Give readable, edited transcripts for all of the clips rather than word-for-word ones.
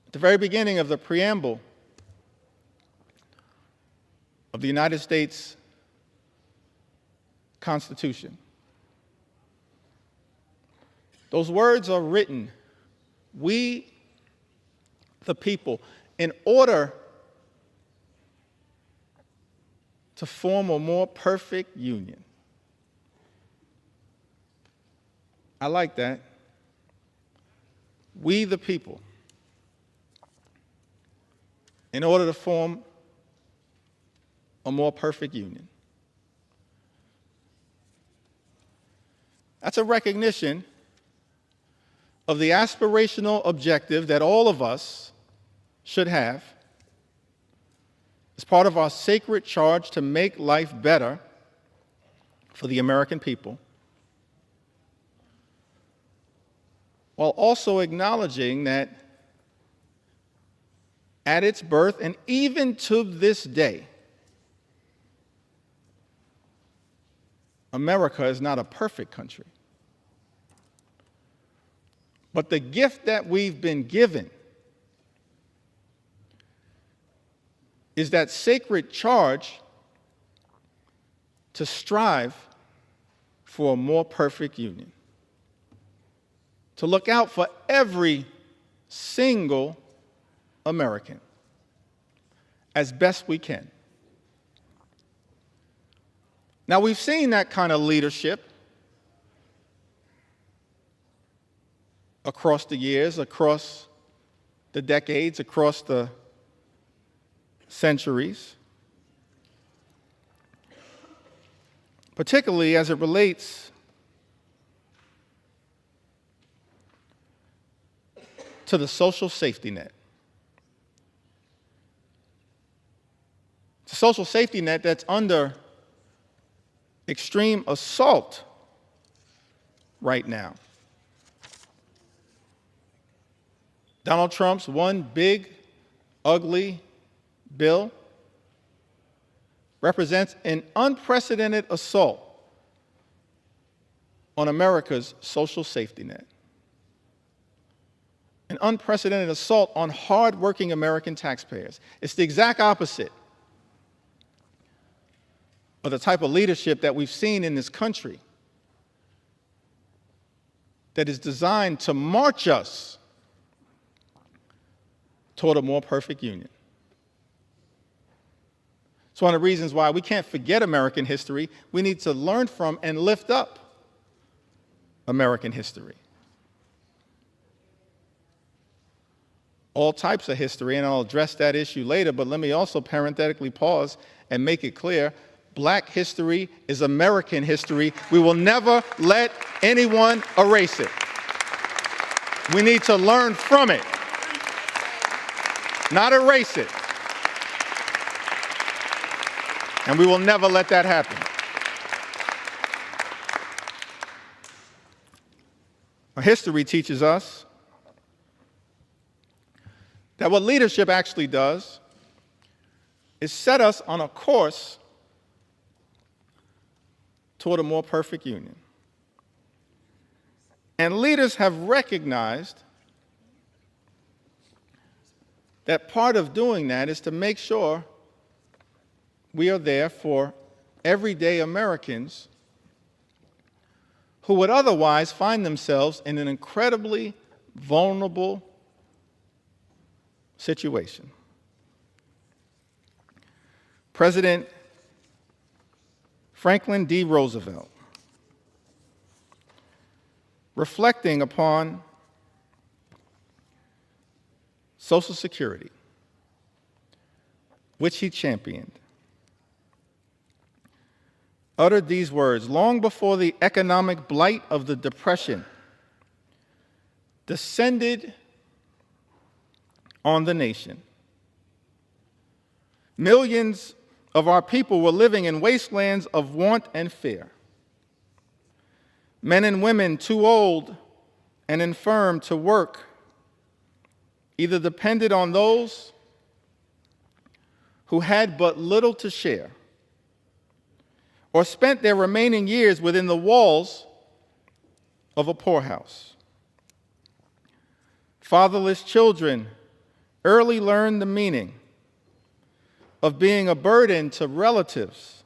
At the very beginning of the preamble of the United States Constitution, those words are written, "We, the people," in order to form a more perfect union. I like that. We, the people, in order to form a more perfect union. That's a recognition of the aspirational objective that all of us should have as part of our sacred charge to make life better for the American people, while also acknowledging that at its birth and even to this day, America is not a perfect country. But the gift that we've been given is that sacred charge to strive for a more perfect union, to look out for every single American as best we can. Now, we've seen that kind of leadership across the years, across the decades, across the centuries, particularly as it relates to the social safety net. It's a social safety net that's under extreme assault right now. Donald Trump's one big, ugly bill represents an unprecedented assault on America's social safety net. An unprecedented assault on hardworking American taxpayers. It's the exact opposite of the type of leadership that we've seen in this country that is designed to march us toward a more perfect union. It's one of the reasons why we can't forget American history. We need to learn from and lift up American history. All types of history, and I'll address that issue later, but let me also parenthetically pause and make it clear, Black history is American history. We will never let anyone erase it. We need to learn from it, not erase it. And we will never let that happen. Our history teaches us that what leadership actually does is set us on a course toward a more perfect union. And leaders have recognized that part of doing that is to make sure we are there for everyday Americans who would otherwise find themselves in an incredibly vulnerable situation. President Franklin D. Roosevelt, reflecting upon Social Security, which he championed, uttered these words: long before the economic blight of the Depression descended on the nation, millions of our people were living in wastelands of want and fear. Men and women too old and infirm to work either depended on those who had but little to share, or spent their remaining years within the walls of a poorhouse. Fatherless children early learn the meaning of being a burden to relatives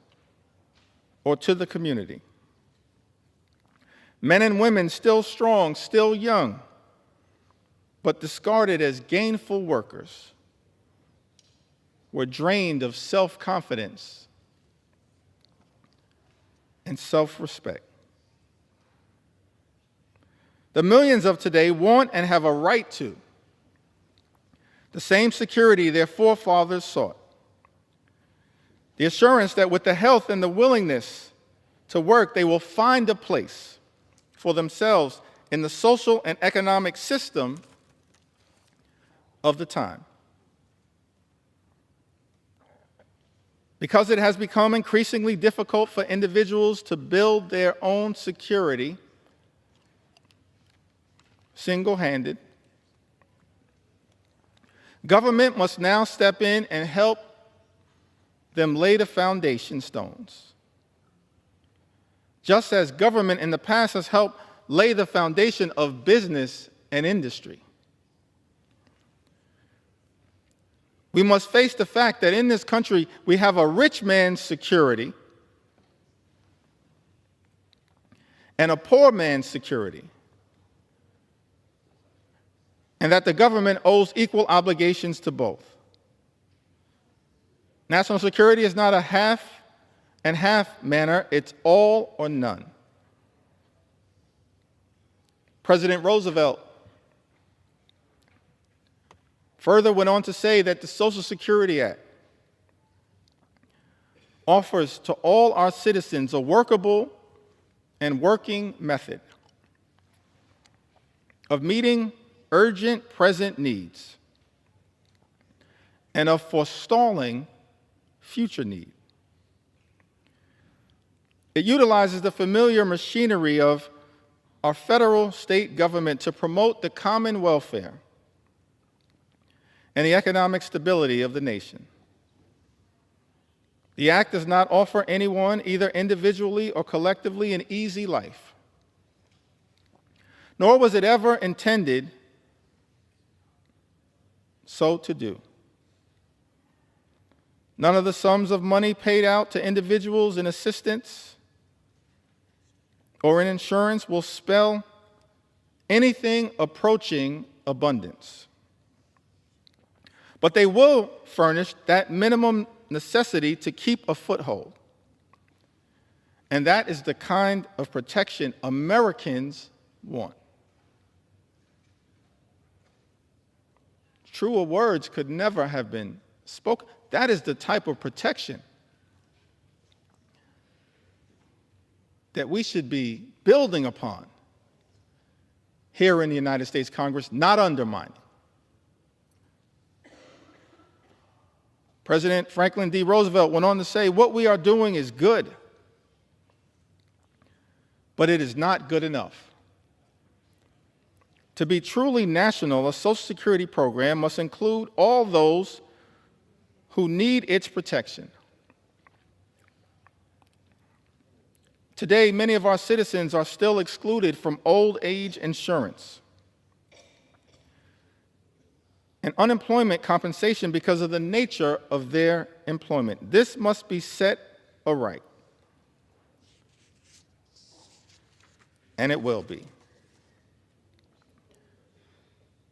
or to the community. Men and women still strong, still young, but discarded as gainful workers, were drained of self-confidence and self-respect. The millions of today want and have a right to the same security their forefathers sought. The assurance that with the health and the willingness to work, they will find a place for themselves in the social and economic system of the time. Because it has become increasingly difficult for individuals to build their own security single-handed, government must now step in and help them lay the foundation stones. Just as government in the past has helped lay the foundation of business and industry. We must face the fact that in this country we have a rich man's security and a poor man's security, and that the government owes equal obligations to both. National security is not a half and half manner, it's all or none. President Roosevelt further went on to say that the Social Security Act offers to all our citizens a workable and working method of meeting urgent present needs and of forestalling future need. It utilizes the familiar machinery of our federal state government to promote the common welfare and the economic stability of the nation. The Act does not offer anyone, either individually or collectively, an easy life, nor was it ever intended so to do. None of the sums of money paid out to individuals in assistance or in insurance will spell anything approaching abundance. But they will furnish that minimum necessity to keep a foothold. And that is the kind of protection Americans want. Truer words could never have been spoken. That is the type of protection that we should be building upon here in the United States Congress, not undermining. President Franklin D. Roosevelt went on to say, "What we are doing is good, but it is not good enough. To be truly national, a Social Security program must include all those who need its protection." Today, many of our citizens are still excluded from old age insurance and unemployment compensation because of the nature of their employment. This must be set aright, and it will be.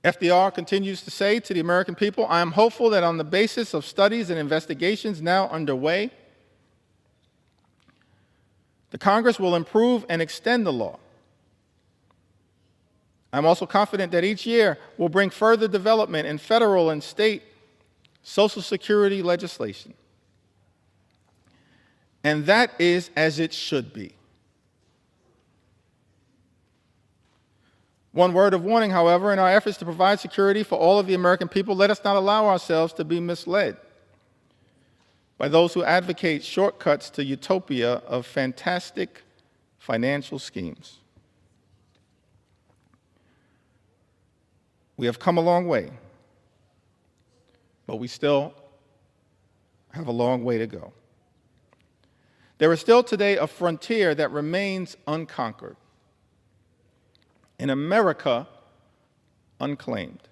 FDR continues to say to the American people, "I am hopeful that on the basis of studies and investigations now underway, the Congress will improve and extend the law. I'm also confident that each year will bring further development in federal and state Social Security legislation. And that is as it should be." One word of warning, however, in our efforts to provide security for all of the American people, let us not allow ourselves to be misled by those who advocate shortcuts to utopia of fantastic financial schemes. We have come a long way, but we still have a long way to go. There is still today a frontier that remains unconquered, in America unclaimed.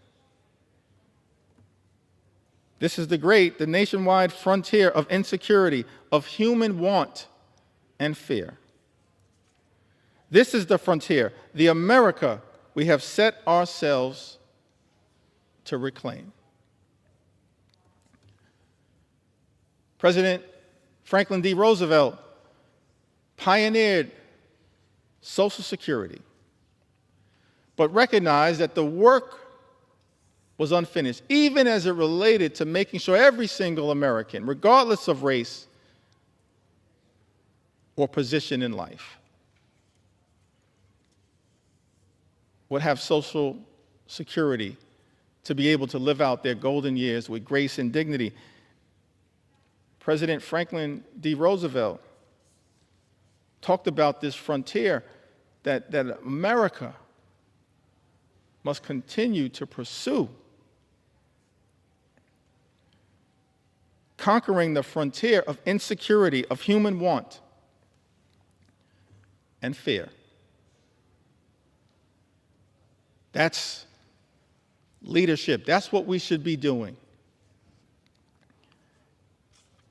This is the nationwide frontier of insecurity, of human want and fear. This is the frontier, the America we have set ourselves to reclaim. President Franklin D. Roosevelt pioneered Social Security, but recognized that the work was unfinished, even as it related to making sure every single American, regardless of race or position in life, would have Social Security to be able to live out their golden years with grace and dignity. President Franklin D. Roosevelt talked about this frontier that America must continue to pursue, conquering the frontier of insecurity, of human want and fear. That's leadership. That's what we should be doing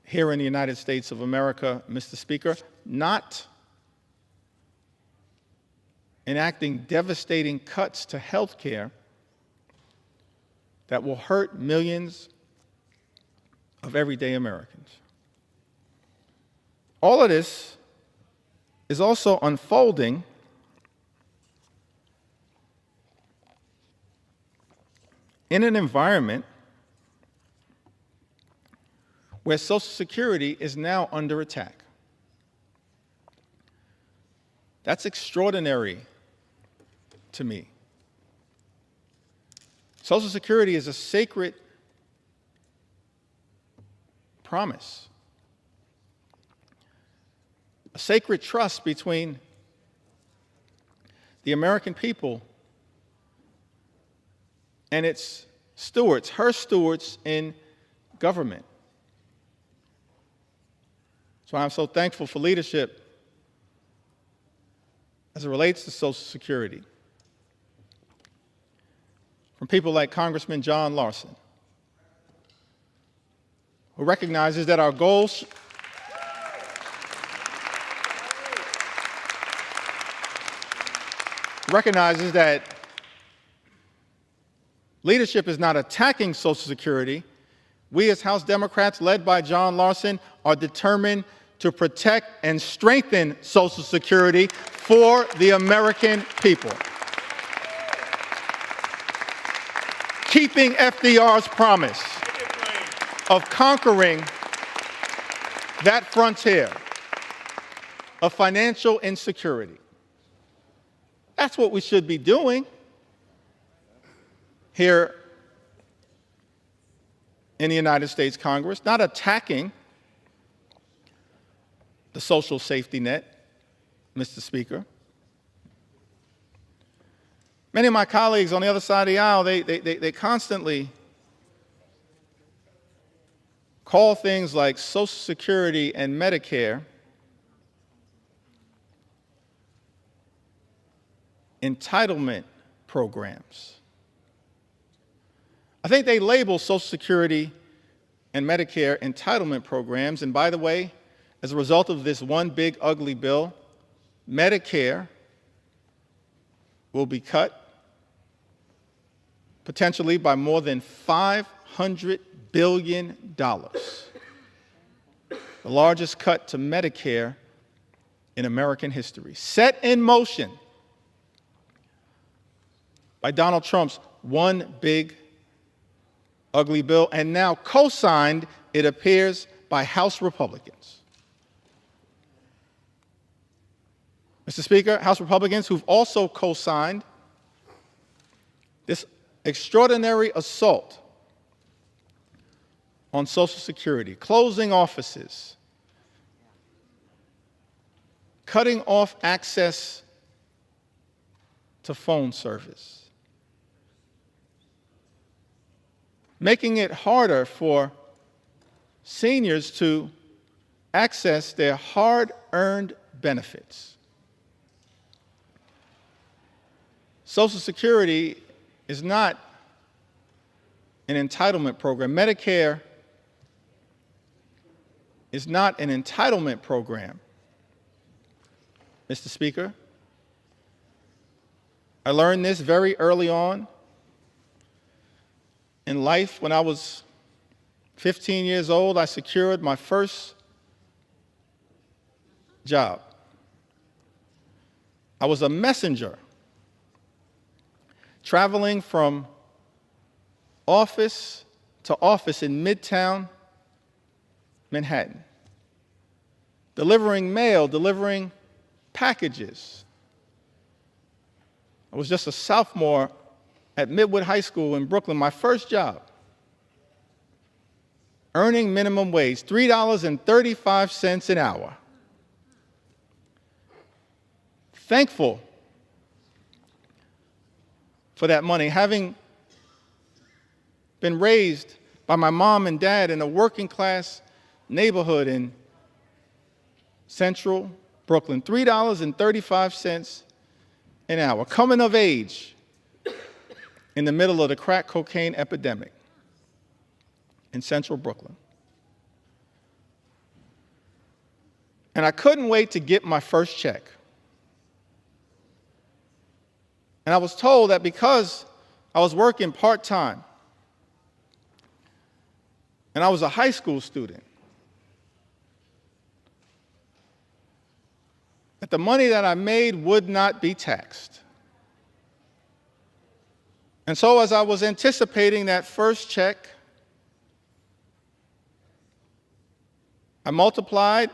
here in the United States of America, Mr. Speaker, not enacting devastating cuts to health care that will hurt millions of everyday Americans. All of this is also unfolding in an environment where Social Security is now under attack. That's extraordinary to me. Social Security is a sacred promise, a sacred trust between the American people and its stewards, her stewards in government. So I'm so thankful for leadership as it relates to Social Security from people like Congressman John Larson, who recognizes that our goals recognizes that leadership is not attacking Social Security. We as House Democrats, led by John Larson, are determined to protect and strengthen Social Security for the American people. Keeping FDR's promise of conquering that frontier of financial insecurity. That's what we should be doing here in the United States Congress, not attacking the social safety net, Mr. Speaker. Many of my colleagues on the other side of the aisle, they constantly call things like Social Security and Medicare entitlement programs. I think they label Social Security and Medicare entitlement programs, and by the way, as a result of this one big ugly bill, Medicare will be cut potentially by more than $500 billion, the largest cut to Medicare in American history, set in motion by Donald Trump's one big ugly bill, and now co-signed, it appears, by House Republicans. Mr. Speaker, House Republicans who've also co-signed this extraordinary assault on Social Security, closing offices, cutting off access to phone service, making it harder for seniors to access their hard-earned benefits. Social Security is not an entitlement program. Medicare is not an entitlement program, Mr. Speaker. I learned this very early on in life. When I was 15 years old, I secured my first job. I was a messenger, traveling from office to office in Midtown Manhattan, delivering mail, delivering packages. I was just a sophomore at Midwood High School in Brooklyn, my first job, earning minimum wage, $3.35 an hour. Thankful for that money, having been raised by my mom and dad in a working class neighborhood in central Brooklyn, $3.35 an hour, coming of age in the middle of the crack cocaine epidemic in central Brooklyn. And I couldn't wait to get my first check. And I was told that because I was working part-time and I was a high school student, that the money that I made would not be taxed. And so as I was anticipating that first check, I multiplied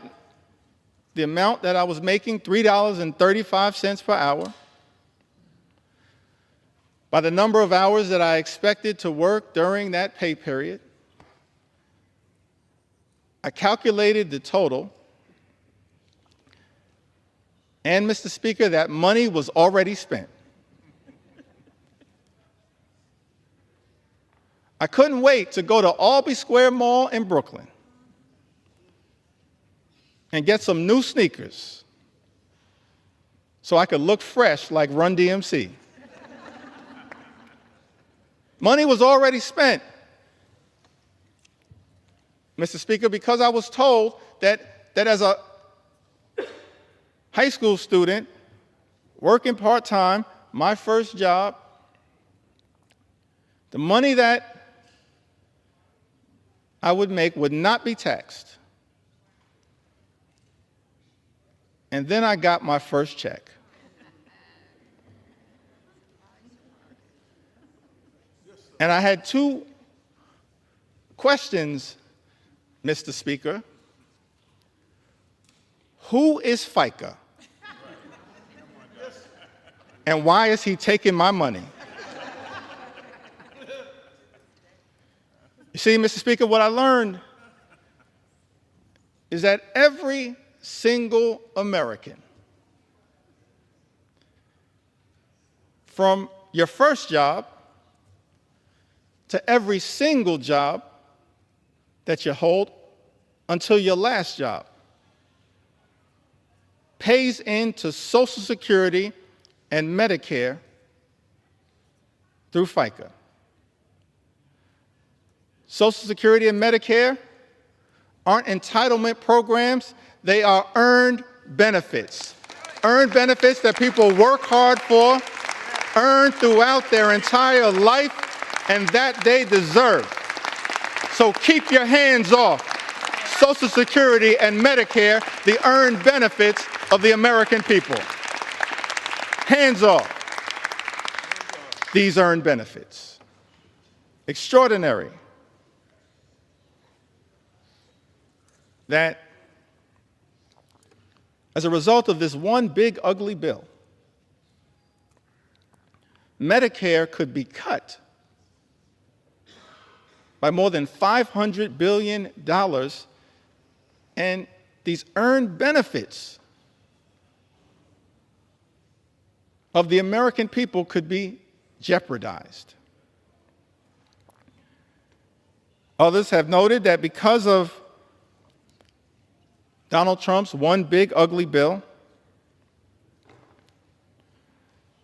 the amount that I was making, $3.35 per hour, by the number of hours that I expected to work during that pay period. I calculated the total, and Mr. Speaker, that money was already spent. I couldn't wait to go to Albee Square Mall in Brooklyn and get some new sneakers so I could look fresh like Run DMC. Money was already spent, Mr. Speaker, because I was told that as a high school student working part-time, my first job, the money that I would make would not be taxed. And then I got my first check. And I had two questions, Mr. Speaker. Who is FICA? And why is he taking my money? You see, Mr. Speaker, what I learned is that every single American, from your first job to every single job that you hold until your last job, pays into Social Security and Medicare through FICA. Social Security and Medicare aren't entitlement programs, they are earned benefits. Earned benefits that people work hard for, earn throughout their entire life, and that they deserve. So keep your hands off Social Security and Medicare, the earned benefits of the American people. Hands off these earned benefits. Extraordinary that as a result of this one big ugly bill, Medicare could be cut by more than $500 billion, and these earned benefits of the American people could be jeopardized. Others have noted that because of Donald Trump's one big ugly bill,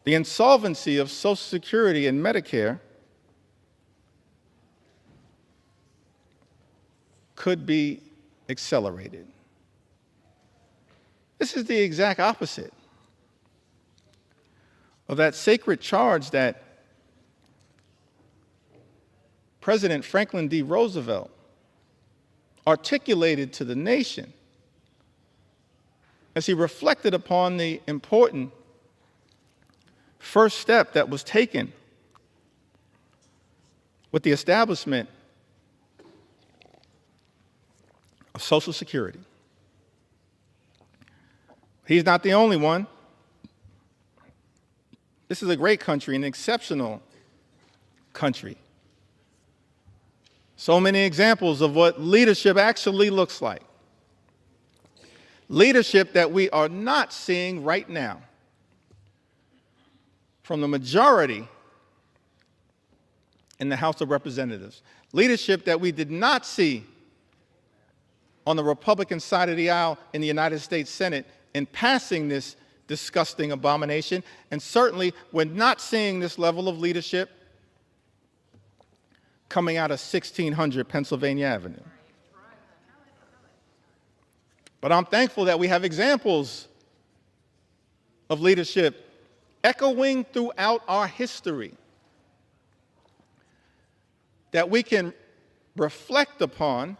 the insolvency of Social Security and Medicare could be accelerated. This is the exact opposite of that sacred charge that President Franklin D. Roosevelt articulated to the nation as he reflected upon the important first step that was taken with the establishment of Social Security. He's not the only one. This is a great country, an exceptional country. So many examples of what leadership actually looks like. Leadership that we are not seeing right now from the majority in the House of Representatives. Leadership that we did not see on the Republican side of the aisle in the United States Senate in passing this disgusting abomination. And certainly we're not seeing this level of leadership coming out of 1600 Pennsylvania Avenue. But I'm thankful that we have examples of leadership echoing throughout our history that we can reflect upon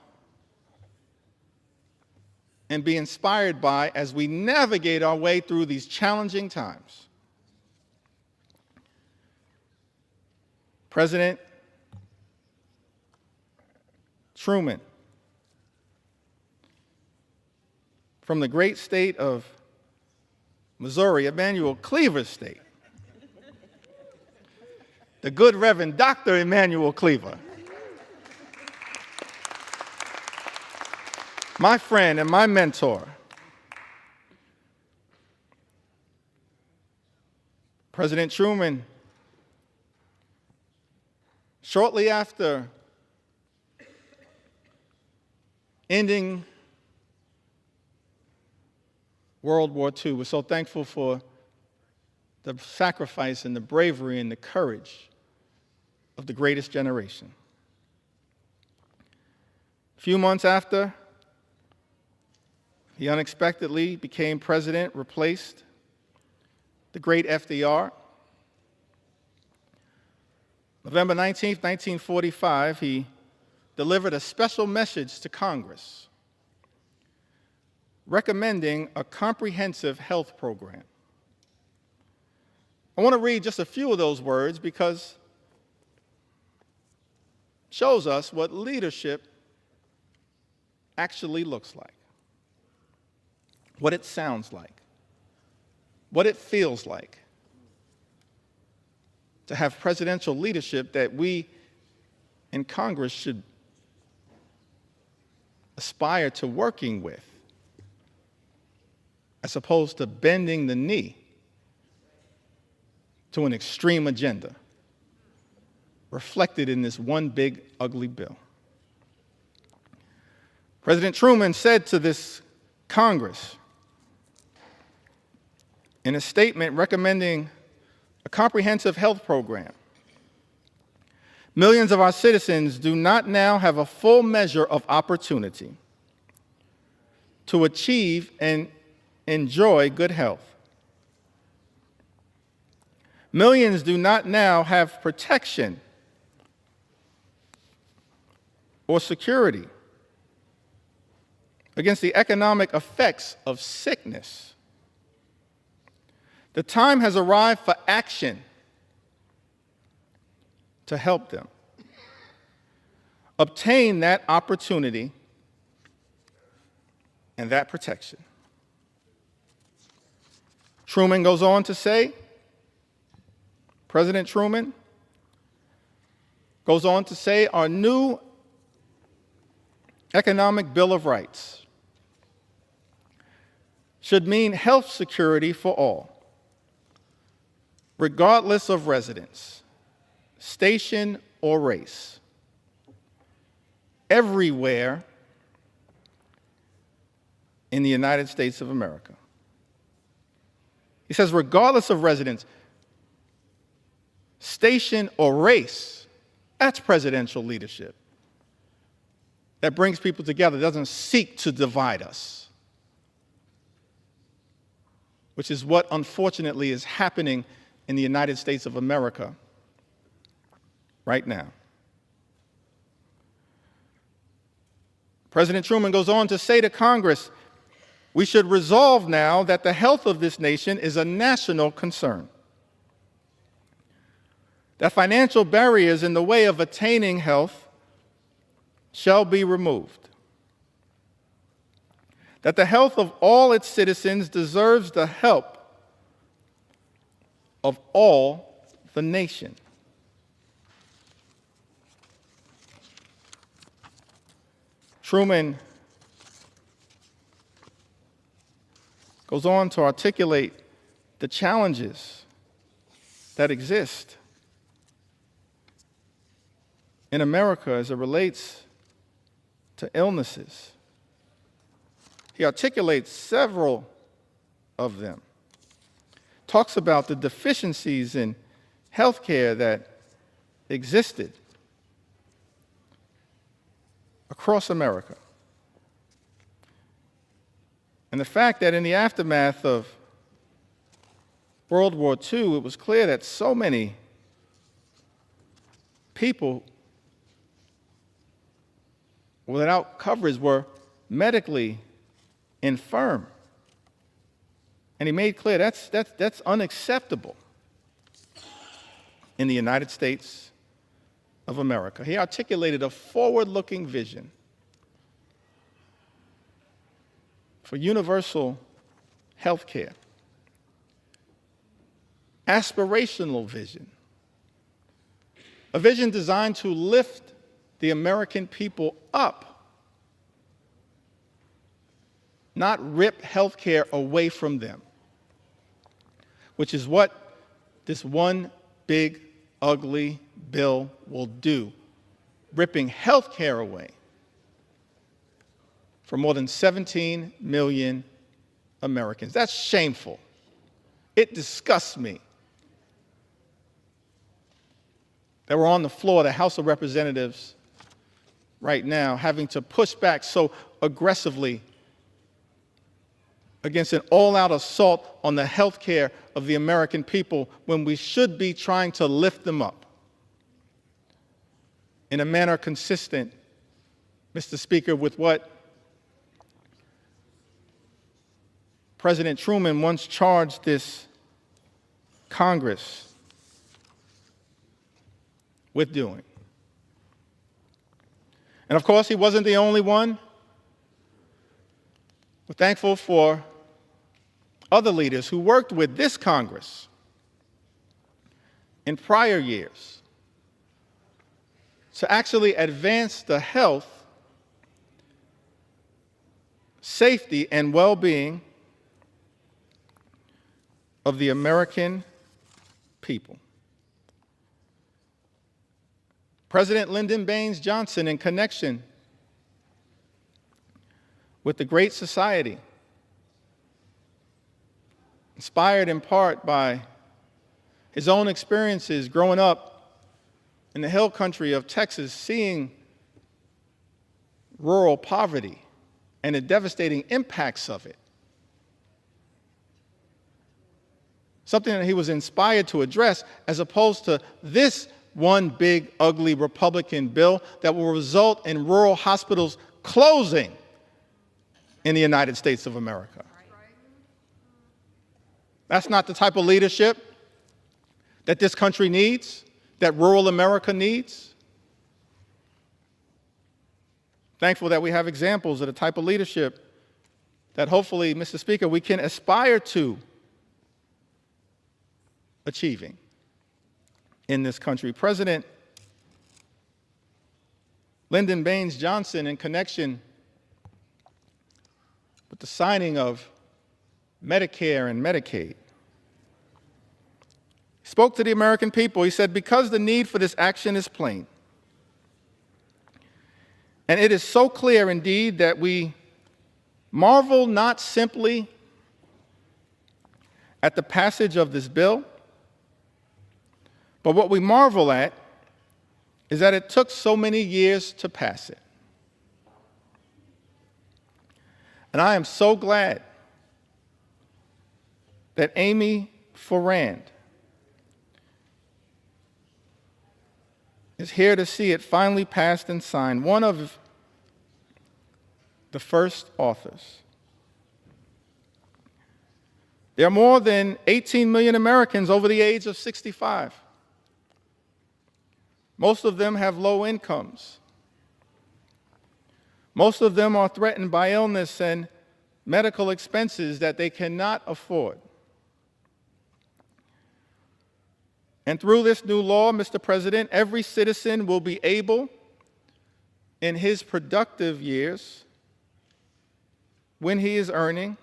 and be inspired by as we navigate our way through these challenging times. President Truman, from the great state of Missouri, Emanuel Cleaver's state, the good Reverend Dr. Emanuel Cleaver, my friend and my mentor, President Truman, shortly after ending World War II, we're so thankful for the sacrifice and the bravery and the courage of the greatest generation. A few months after, he unexpectedly became president, replaced the great FDR. November 19th, 1945, he delivered a special message to Congress recommending a comprehensive health program. I want to read just a few of those words because it shows us what leadership actually looks like, what it sounds like, what it feels like to have presidential leadership that we in Congress should aspire to working with, as opposed to bending the knee to an extreme agenda reflected in this one big, ugly bill. President Truman said to this Congress in a statement recommending a comprehensive health program, millions of our citizens do not now have a full measure of opportunity to achieve and enjoy good health. Millions do not now have protection or security against the economic effects of sickness. The time has arrived for action to help them obtain that opportunity and that protection. Truman goes on to say, President Truman goes on to say, our new economic Bill of Rights should mean health security for all, regardless of residence, station, or race, everywhere in the United States of America. He says, regardless of residence, station, or race, that's presidential leadership. that brings people together, doesn't seek to divide us, which is what unfortunately is happening in the United States of America right now. President Truman goes on to say to Congress, we should resolve now that the health of this nation is a national concern, that financial barriers in the way of attaining health shall be removed, that the health of all its citizens deserves the help of all the nation. Truman goes on to articulate the challenges that exist in America as it relates to illnesses. He articulates several of them. Talks about the deficiencies in health care that existed across America. And the fact that in the aftermath of World War II, it was clear that so many people without coverage were medically infirm. And he made clear that's unacceptable in the United States of America. He articulated a forward-looking vision for universal health care, aspirational vision, a vision designed to lift the American people up, not rip health care away from them, which is what this one big, ugly bill will do, ripping health care away for more than 17 million Americans. That's shameful. It disgusts me that we're on the floor of the House of Representatives right now having to push back so aggressively against an all-out assault on the health care of the American people when we should be trying to lift them up in a manner consistent, Mr. Speaker, with what President Truman once charged this Congress with doing. And of course, he wasn't the only one. We're thankful for other leaders who worked with this Congress in prior years to actually advance the health, safety, and well-being of the American people. President Lyndon Baines Johnson, in connection with the Great Society, inspired in part by his own experiences growing up in the hill country of Texas, seeing rural poverty and the devastating impacts of it. Something that he was inspired to address, as opposed to this one big, ugly Republican bill that will result in rural hospitals closing in the United States of America. That's not the type of leadership that this country needs, that rural America needs. Thankful that we have examples of the type of leadership that hopefully, Mr. Speaker, we can aspire to achieving in this country. President Lyndon Baines Johnson, in connection with the signing of Medicare and Medicaid, spoke to the American people. He said, because the need for this action is plain, and it is so clear indeed that we marvel not simply at the passage of this bill, but what we marvel at is that it took so many years to pass it. And I am so glad that Amy Forand is here to see it finally passed and signed, one of the first authors. There are more than 18 million Americans over the age of 65. Most of them have low incomes. Most of them are threatened by illness and medical expenses that they cannot afford. And through this new law, Mr. President, every citizen will be able, in his productive years, when he is earning,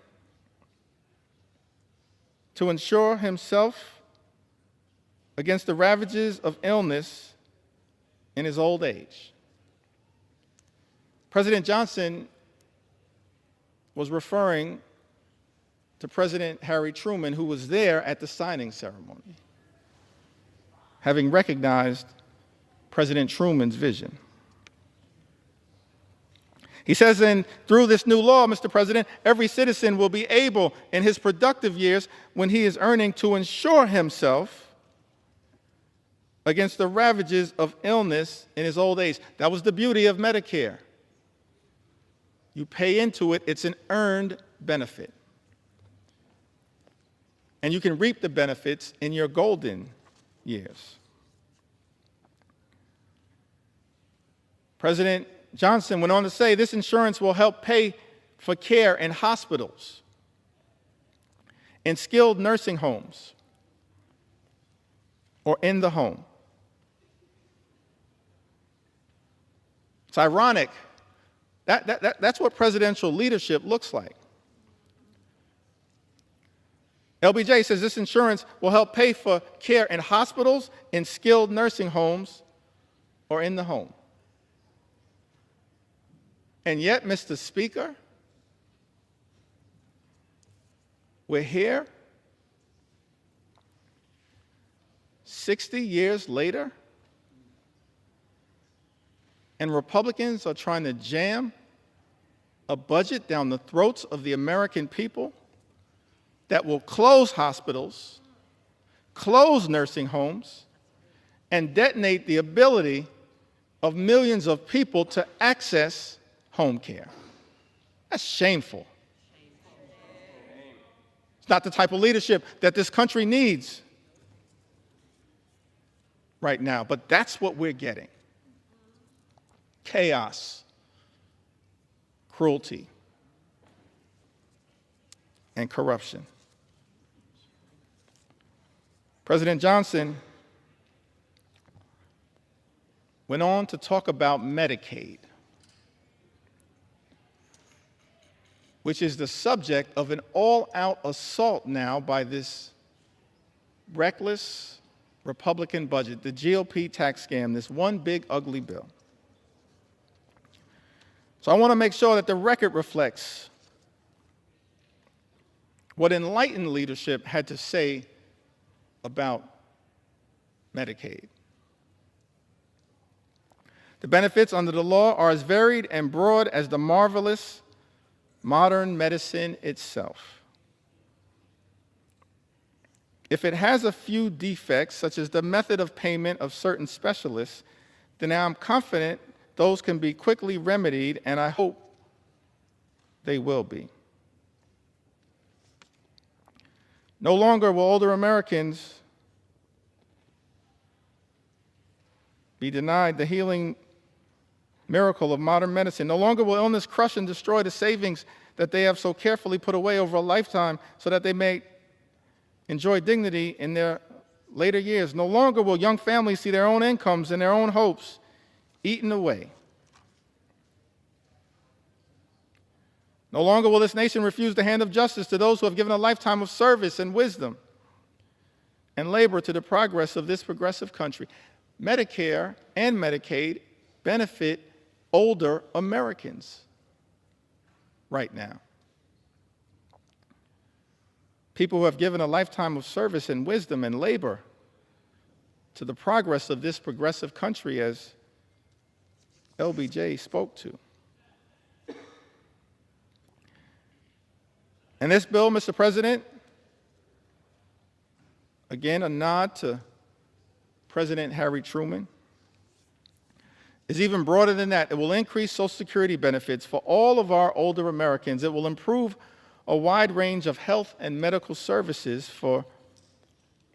to insure himself against the ravages of illness in his old age. President Johnson was referring to President Harry Truman, who was there at the signing ceremony, having recognized President Truman's vision. He says, and through this new law, Mr. President, every citizen will be able, in his productive years, when he is earning, to insure himself against the ravages of illness in his old age. That was the beauty of Medicare. You pay into it, it's an earned benefit. And you can reap the benefits in your golden years. President Johnson went on to say, this insurance will help pay for care in hospitals, in skilled nursing homes, or in the home. It's ironic. That's what presidential leadership looks like. LBJ says this insurance will help pay for care in hospitals, in skilled nursing homes, or in the home. And yet, Mr. Speaker, we're here 60 years later, and Republicans are trying to jam a budget down the throats of the American people that will close hospitals, close nursing homes, and detonate the ability of millions of people to access home care. That's shameful. It's not the type of leadership that this country needs right now, but that's what we're getting. Chaos, cruelty, and corruption. President Johnson went on to talk about Medicaid, which is the subject of an all-out assault now by this reckless Republican budget, the GOP tax scam, this one big ugly bill. So I want to make sure that the record reflects what enlightened leadership had to say about Medicaid. The benefits under the law are as varied and broad as the marvelous modern medicine itself. If it has a few defects, such as the method of payment of certain specialists, then I'm confident those can be quickly remedied, and I hope they will be. No longer will older Americans be denied the healing miracle of modern medicine. No longer will illness crush and destroy the savings that they have so carefully put away over a lifetime so that they may enjoy dignity in their later years. No longer will young families see their own incomes and their own hopes eaten away. No longer will this nation refuse the hand of justice to those who have given a lifetime of service and wisdom and labor to the progress of this progressive country. Medicare and Medicaid benefit older Americans right now. People who have given a lifetime of service and wisdom and labor to the progress of this progressive country, as LBJ spoke to. And this bill, Mr. President, again, a nod to President Harry Truman, is even broader than that. It will increase Social Security benefits for all of our older Americans. It will improve a wide range of health and medical services for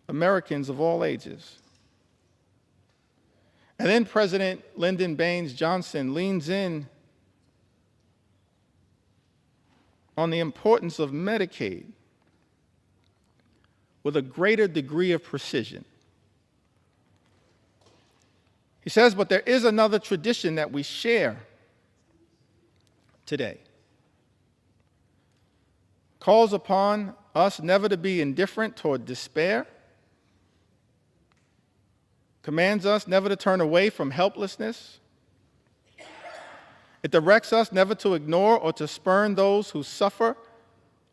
Americans of all ages. And then President Lyndon Baines Johnson leans in on the importance of Medicaid with a greater degree of precision. He says, but there is another tradition that we share today. Calls upon us never to be indifferent toward despair, commands us never to turn away from helplessness. It directs us never to ignore or to spurn those who suffer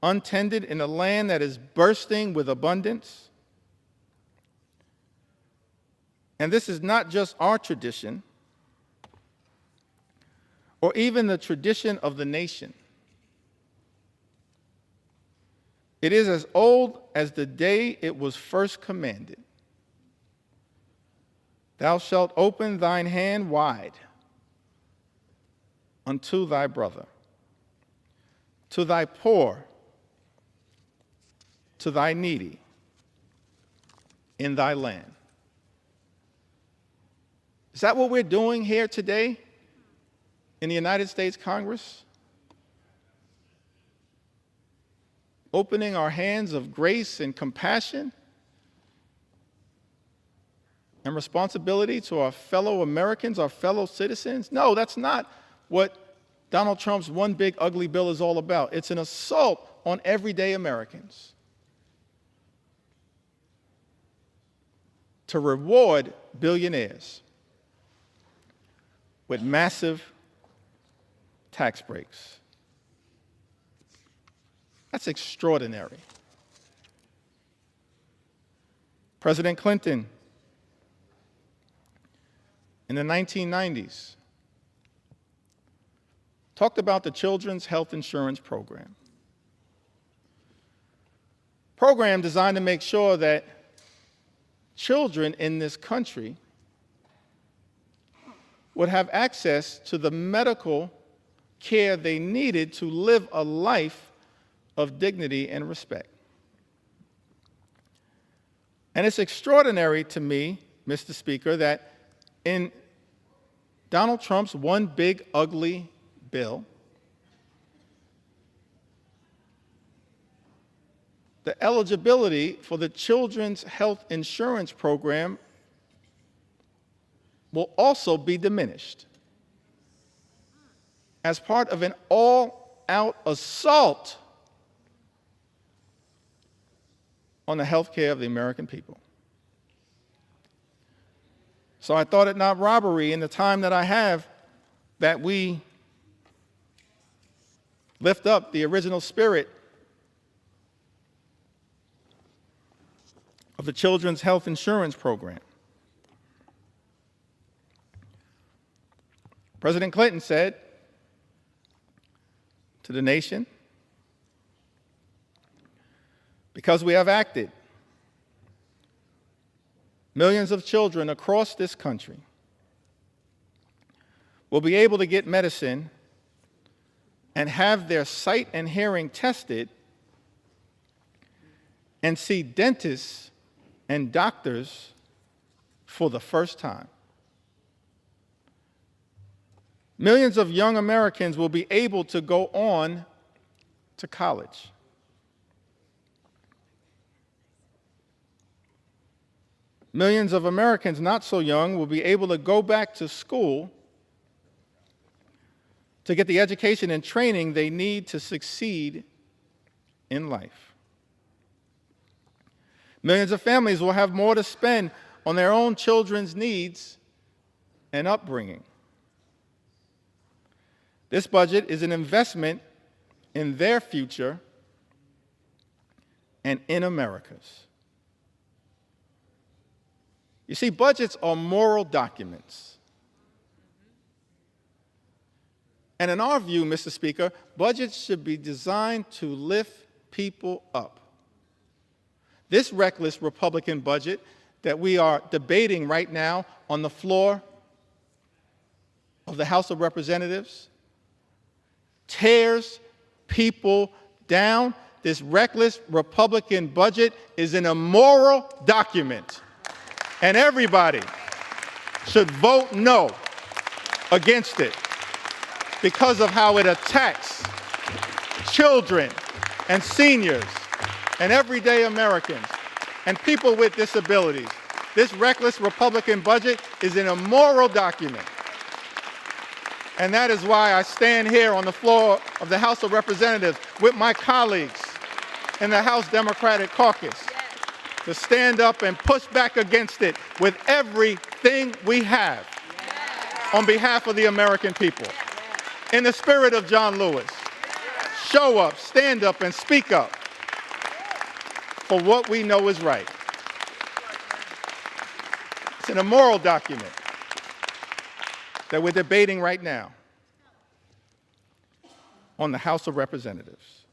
untended in a land that is bursting with abundance. And this is not just our tradition, or even the tradition of the nation. It is as old as the day it was first commanded. Thou shalt open thine hand wide unto thy brother, to thy poor, to thy needy in thy land. Is that what we're doing here today in the United States Congress? Opening our hands of grace and compassion and responsibility to our fellow Americans, our fellow citizens? No, that's not what Donald Trump's one big ugly bill is all about. It's an assault on everyday Americans to reward billionaires with massive tax breaks. That's extraordinary. President Clinton, in the 1990s, talked about the Children's Health Insurance Program. Program designed to make sure that children in this country would have access to the medical care they needed to live a life of dignity and respect. And it's extraordinary to me, Mr. Speaker, that in Donald Trump's one big ugly bill, the eligibility for the Children's Health Insurance Program will also be diminished as part of an all-out assault on the health care of the American people. So I thought it not robbery in the time that I have that we lift up the original spirit of the Children's Health Insurance Program. President Clinton said to the nation, because we have acted, millions of children across this country will be able to get medicine and have their sight and hearing tested and see dentists and doctors for the first time. Millions of young Americans will be able to go on to college. Millions of Americans not so young will be able to go back to school to get the education and training they need to succeed in life. Millions of families will have more to spend on their own children's needs and upbringing. This budget is an investment in their future and in America's. You see, budgets are moral documents. And in our view, Mr. Speaker, budgets should be designed to lift people up. This reckless Republican budget that we are debating right now on the floor of the House of Representatives tears people down. This reckless Republican budget is an immoral document, and everybody should vote no against it because of how it attacks children and seniors and everyday Americans and people with disabilities. This reckless Republican budget is an immoral document. And that is why I stand here on the floor of the House of Representatives with my colleagues in the House Democratic Caucus to stand up and push back against it with everything we have on behalf of the American people. In the spirit of John Lewis, show up, stand up, and speak up for what we know is right. It's an immoral document that we're debating right now on the House of Representatives.